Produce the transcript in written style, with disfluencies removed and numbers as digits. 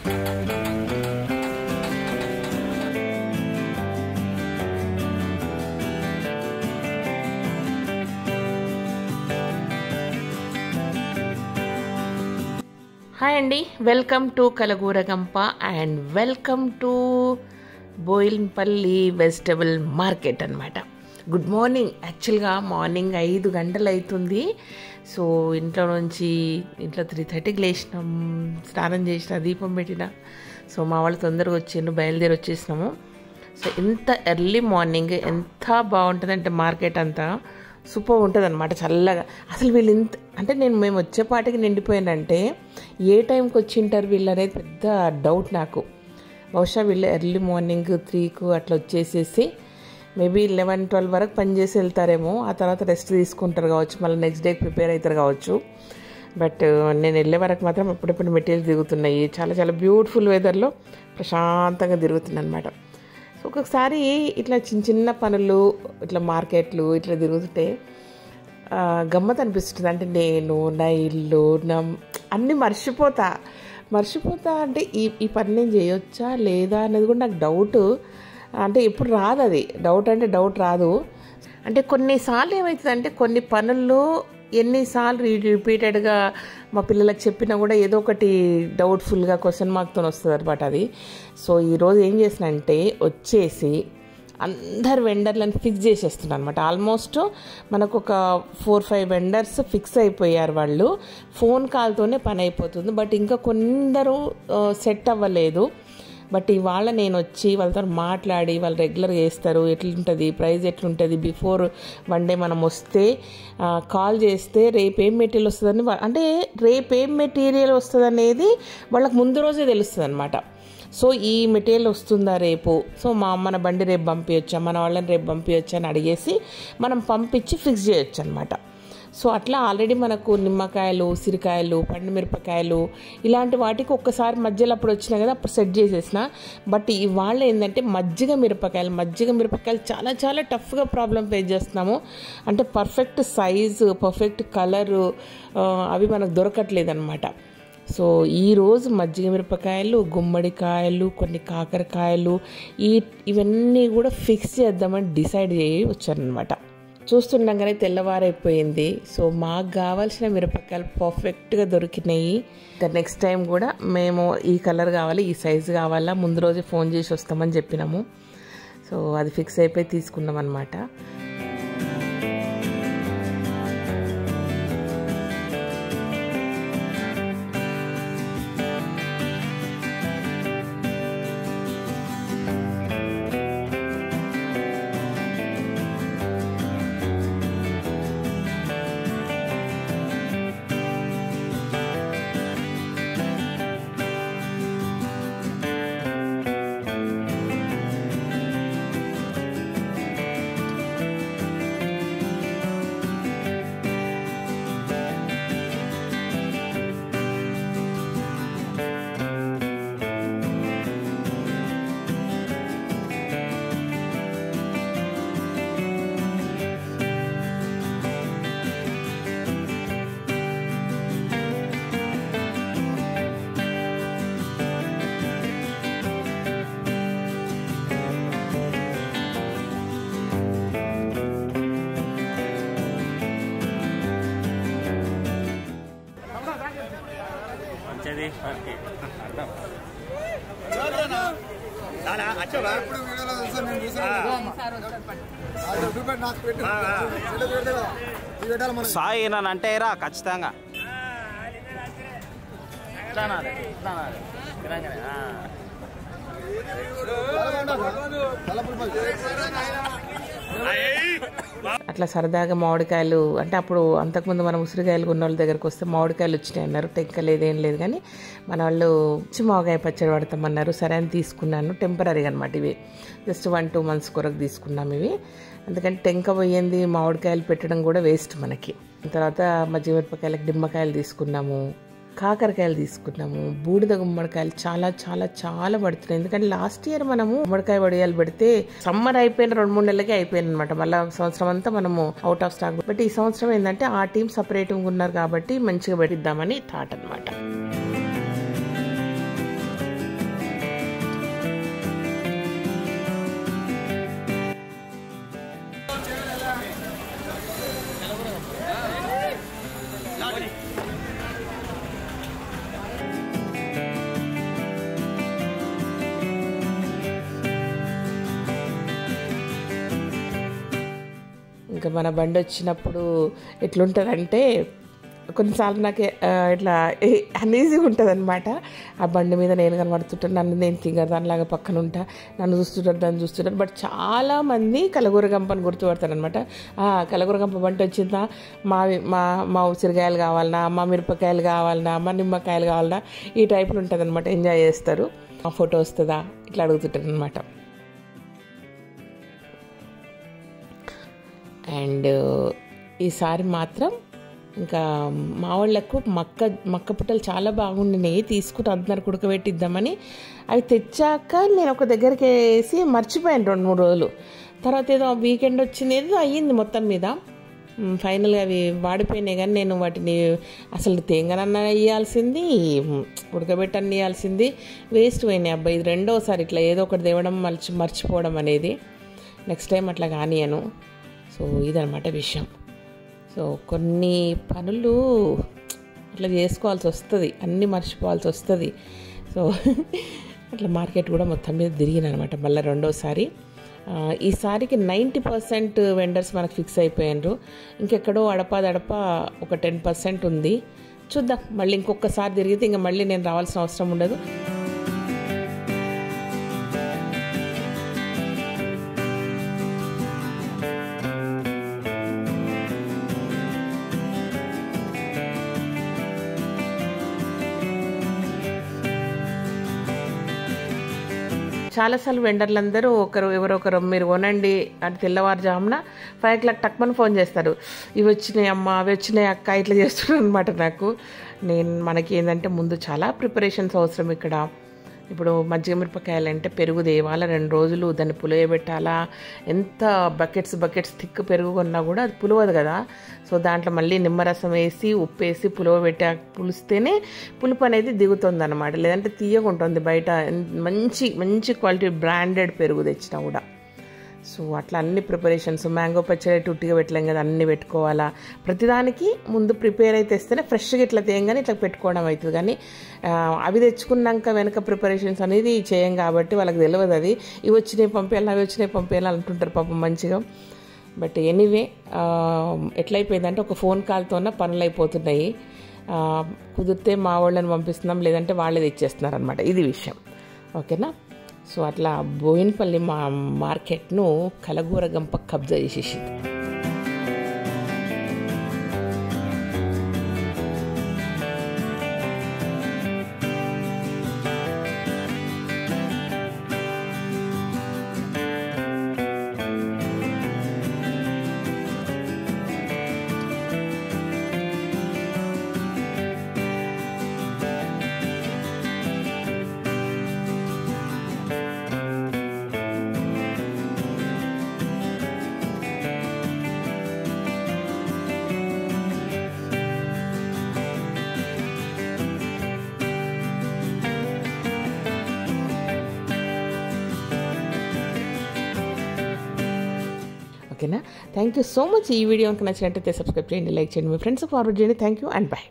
Hi అండి, welcome to Kalagooragampa and welcome to Boinpally vegetable market అనమాట. Good morning. యాక్చువల్గా morning 5 గంటలు అవుతుంది. సో ఇంట్లో 3:30కి లేచినాం, స్నానం చేసిన, దీపం పెట్టిన. సో మా వాళ్ళు తొందరగా వచ్చిండ్రు, బయలుదేరి వచ్చేసినాము. సో ఇంత ఎర్లీ మార్నింగ్ ఎంత బాగుంటుందంటే మార్కెట్ అంతా సూపర్ ఉంటుంది అనమాట, చల్లగా. అసలు వీళ్ళు అంటే మేము వచ్చేపాటికి నిండిపోయానంటే ఏ టైంకి వచ్చింటారు వీళ్ళు అనేది పెద్ద డౌట్ నాకు. బహుశా వీళ్ళు ఎర్లీ మార్నింగ్ 3కు అట్లా వచ్చేసేసి మేబీ 11-12 వరకు పనిచేసి వెళ్తారేమో. ఆ తర్వాత రెస్ట్ తీసుకుంటారు కావచ్చు, మళ్ళీ నెక్స్ట్ డేకి ప్రిపేర్ అవుతారు కావచ్చు. బట్ నేను వెళ్ళే వరకు మాత్రం ఎప్పుడెప్పుడు మెటీరియల్ తిరుగుతున్నాయి. చాలా చాలా బ్యూటిఫుల్ వెదర్లో ప్రశాంతంగా తిరుగుతున్నాయి అనమాట. సో ఒక్కొక్కసారి ఇట్లా చిన్న చిన్న పనులు, ఇట్లా మార్కెట్లు ఇట్లా తిరుగుతుంటే గమ్మత్ అనిపిస్తుంది. అంటే నేను నా ఇల్లు అన్నీ మర్చిపోతా అంటే ఈ పని నేను చేయొచ్చా లేదా అనేది కూడా నాకు డౌట్. అంటే ఎప్పుడు రాదు అది డౌట్ రాదు. అంటే కొన్నిసార్లు ఏమవుతుందంటే కొన్ని పనుల్లో ఎన్నిసార్లు రిపీటెడ్గా మా పిల్లలకు చెప్పినా కూడా ఏదో ఒకటి డౌట్ఫుల్గా క్వశ్చన్ మార్క్తో వస్తుంది అనమాట అది. సో ఈరోజు ఏం చేసినంటే వచ్చేసి అందరు వెండర్లను ఫిక్స్ చేసేస్తున్నాను అనమాట. ఆల్మోస్ట్ మనకు ఒక 4-5 వెండర్స్ ఫిక్స్ అయిపోయారు. వాళ్ళు ఫోన్ కాల్తోనే పని అయిపోతుంది. బట్ ఇంకా కొందరు సెట్ అవ్వలేదు. బట్ ఇవాళ నేను వచ్చి వాళ్ళతో మాట్లాడి వాళ్ళు రెగ్యులర్గా వేస్తారు, ఎట్లుంటుంది ప్రైస్ ఎట్లుంటుంది, బిఫోర్ 1 డే మనం వస్తే కాల్ చేస్తే రేపు ఏం మెటీరియల్ వస్తుందని, అంటే రేపు ఏం మెటీరియల్ వస్తుంది అనేది వాళ్ళకి ముందు రోజే తెలుస్తుంది అనమాట. సో ఈ మెటీరియల్ వస్తుందా రేపు, సో మన బండి రేపు పంపించచ్చా, మన వాళ్ళని రేపు పంపించచ్చా అని అడిగేసి మనం పంపించి ఫిక్స్ చేయొచ్చు అనమాట. సో అట్లా ఆల్రెడీ మనకు నిమ్మకాయలు, ఉసిరికాయలు, పండు మిరపకాయలు ఇలాంటి వాటికి ఒక్కసారి మధ్యలో అప్పుడు వచ్చినాయి కదా, అప్పుడు సెట్ చేసేసిన. బట్ ఇవాళ ఏంటంటే మజ్జిగ మిరపకాయలు చాలా చాలా టఫ్గా ప్రాబ్లం ఫేస్ చేస్తున్నాము. అంటే పర్ఫెక్ట్ సైజు, పర్ఫెక్ట్ కలరు అవి మనకు దొరకట్లేదు అనమాట. సో ఈరోజు మజ్జిగ మిరపకాయలు, గుమ్మడికాయలు, కొన్ని కాకరకాయలు ఇవన్నీ కూడా ఫిక్స్ చేద్దామని డిసైడ్ చేయి వచ్చానమాట. చూస్తుండగానే తెల్లవారైపోయింది. సో మాకు కావాల్సిన మిరపకాయలు పర్ఫెక్ట్గా దొరికినాయి. నెక్స్ట్ టైం కూడా మేము ఈ కలర్ కావాలి, ఈ సైజు కావాలా, ముందు రోజే ఫోన్ చేసి వస్తామని చెప్పినాము. సో అది ఫిక్స్ అయిపోయి తీసుకున్నాం అనమాట. సాయి నన్ను అంటే రా ఖచ్చితంగా. అట్లా సరదాగా మామిడికాయలు, అంటే అప్పుడు అంతకుముందు మనం ఉసిరికాయలు ఉన్న వాళ్ళ దగ్గరకు వస్తే మామిడికాయలు వచ్చినాయి అన్నారు. టెంక లేదేం లేదు, కానీ మన వాళ్ళు మామిడికాయ పచ్చడి పడతామన్నారు. సరే అని తీసుకున్నాను. టెంపరీగా అనమాట, ఇవి జస్ట్ 1-2 months కొరకు తీసుకున్నాము ఇవి. ఎందుకంటే టెంక పోయింది మామిడికాయలు పెట్టడం కూడా వేస్ట్ మనకి. తర్వాత మజ్జిగ మిరపకాయలకు నిమ్మకాయలు తీసుకున్నాము, కాకరకాయలు తీసుకున్నాము, బూడిద గుమ్మడికాయలు చాలా చాలా చాలా పడుతున్నాయి. ఎందుకంటే లాస్ట్ ఇయర్ మనము గుమ్మడికాయ వడియాలు పెడితే సమ్మర్ అయిపోయిన 2-3 నెలలకే అయిపోయింది అనమాట. మళ్ళీ సంవత్సరం అంతా మనము అవుట్ ఆఫ్ స్టాక్. బట్ ఈ సంవత్సరం ఏంటంటే ఆ టీం సపరేట్గా ఉన్నారు కాబట్టి మంచిగా పెట్టిద్దామని థాట్ అనమాట. ఇంకా మన బండి వచ్చినప్పుడు ఎట్లుంటుందంటే కొన్నిసార్లు నాకు ఇట్లా అనీజీగా ఉంటుంది అనమాట. ఆ బండి మీద నేను కనబడుతుంటాను, నన్ను నేను తింగర్ దానిలాగా పక్కన ఉంటా, నన్ను చూస్తుంటారు, దాన్ని చూస్తుంటారు. బట్ చాలామంది కలగూరగంపని గుర్తుపడతారు అనమాట. కలగూరగంప బండి వచ్చిందా, మా ఉసిరికాయలు కావాలన్నా, మా మిరపకాయలు కావాలన్నా, మా నిమ్మకాయలు కావాలన్నా, ఈ టైప్లో ఉంటుంది అనమాట. ఎంజాయ్ చేస్తారు. ఆ ఫోటో వస్తుందా ఇట్లా అడుగుతుంటారు అనమాట. అండ్ ఈసారి మాత్రం ఇంకా మా వాళ్ళకు మక్క పుట్టలు చాలా బాగుండినాయి, తీసుకుని అందరు ఉడకబెట్టిద్దామని అవి తెచ్చాక నేను ఒక దగ్గరికి వేసి మర్చిపోయాను 2-3 రోజులు. తర్వాత ఏదో వీకెండ్ వచ్చింది, ఏదో అయ్యింది మొత్తం మీద. ఫైనల్గా అవి వాడిపోయినాయి. కానీ నేను వాటిని అసలు తేంగనన్న వేయాల్సింది, ఉడకబెట్టని వేయాల్సింది, వేస్ట్ పోయినాయి. అబ్బాయి ఇది రెండోసారి ఇట్లా ఏదో ఒకటి తేవడం మర్చిపోవడం అనేది. నెక్స్ట్ టైం అట్లా కానియను. సో ఇదనమాట విషయం. సో కొన్ని పనులు అట్లా చేసుకోవాల్సి వస్తుంది, అన్నీ మర్చిపోవాల్సి వస్తుంది. సో అట్లా మార్కెట్ కూడా మొత్తం మీద తిరిగిన అనమాట మళ్ళీ రెండోసారి. ఈసారికి 90% వెండర్స్ మనకు ఫిక్స్ అయిపోయినారు. ఇంకెక్కడో అడప ఒక 10% ఉంది. చూద్దాం, మళ్ళీ ఇంకొకసారి తిరిగితే ఇంకా మళ్ళీ నేను రావాల్సిన అవసరం ఉండదు. చాలాసార్లు వెండర్లందరూ ఎవరొకరు మీరు కొనండి అంటే తెల్లవారుజామున 5 o'clock టక్మని ఫోన్ చేస్తారు. ఇవి వచ్చినాయి అమ్మ, అవి వచ్చినాయి అక్క, ఇట్లా చేస్తున్నారు అనమాట. మనకి ఏంటంటే ముందు చాలా ప్రిపరేషన్స్ అవసరం ఇక్కడ. ఇప్పుడు మజ్జిగ మిరపకాయలు అంటే పెరుగు తేవాలా, 2 రోజులు దాన్ని పులియబెట్టాలా. ఎంత బకెట్స్ థిక్ పెరుగు కొన్నా కూడా అది పులవదు కదా. సో దాంట్లో మళ్ళీ నిమ్మరసం వేసి ఉప్పు వేసి పులిస్తేనే పులుపు అనేది దిగుతుంది అనమాట. లేదంటే తీయకుంటుంది బయట మంచి క్వాలిటీ బ్రాండెడ్ పెరుగు తెచ్చినా కూడా. సో అట్లా అన్ని ప్రిపరేషన్స్, మ్యాంగో పచ్చడి టుట్టిగా పెట్టలేం కదా, అన్నీ పెట్టుకోవాలా. ప్రతిదానికి ముందు ప్రిపేర్ అయితే ఇస్తేనే ఫ్రెష్గా ఇట్లా తేయంగానే ఇట్లా పెట్టుకోవడం అవుతుంది. కానీ అవి తెచ్చుకున్నాక వెనక ప్రిపరేషన్స్ అనేది చేయం కాబట్టి వాళ్ళకి తెలియదు. అది ఇవి వచ్చినాయి పంపేయాలి, అవి వచ్చినాయి పంపేయాలి అంటుంటారు పాపం మంచిగా. బట్ ఎనీవే ఎట్లయిపోయిందంటే ఒక ఫోన్ కాల్తోనే పనులు అయిపోతున్నాయి. కుదిరితే మా వాళ్ళని పంపిస్తున్నాం, లేదంటే వాళ్ళే తెచ్చేస్తున్నారు అనమాట. ఇది విషయం. ఓకేనా. సో అట్లా బోయినపల్లి మార్కెట్ను కలగూరగంప కబ్జా చేసేసింది. ఓకేనా. Thank you so much. ఈ వీడియో కనుక నచ్చినట్టయితే సబ్స్క్రైబ్ చేయండి, లైక్ చేయండి, మీ ఫ్రెండ్స్కి ఫార్వర్డ్ చేయండి. Thank you and by.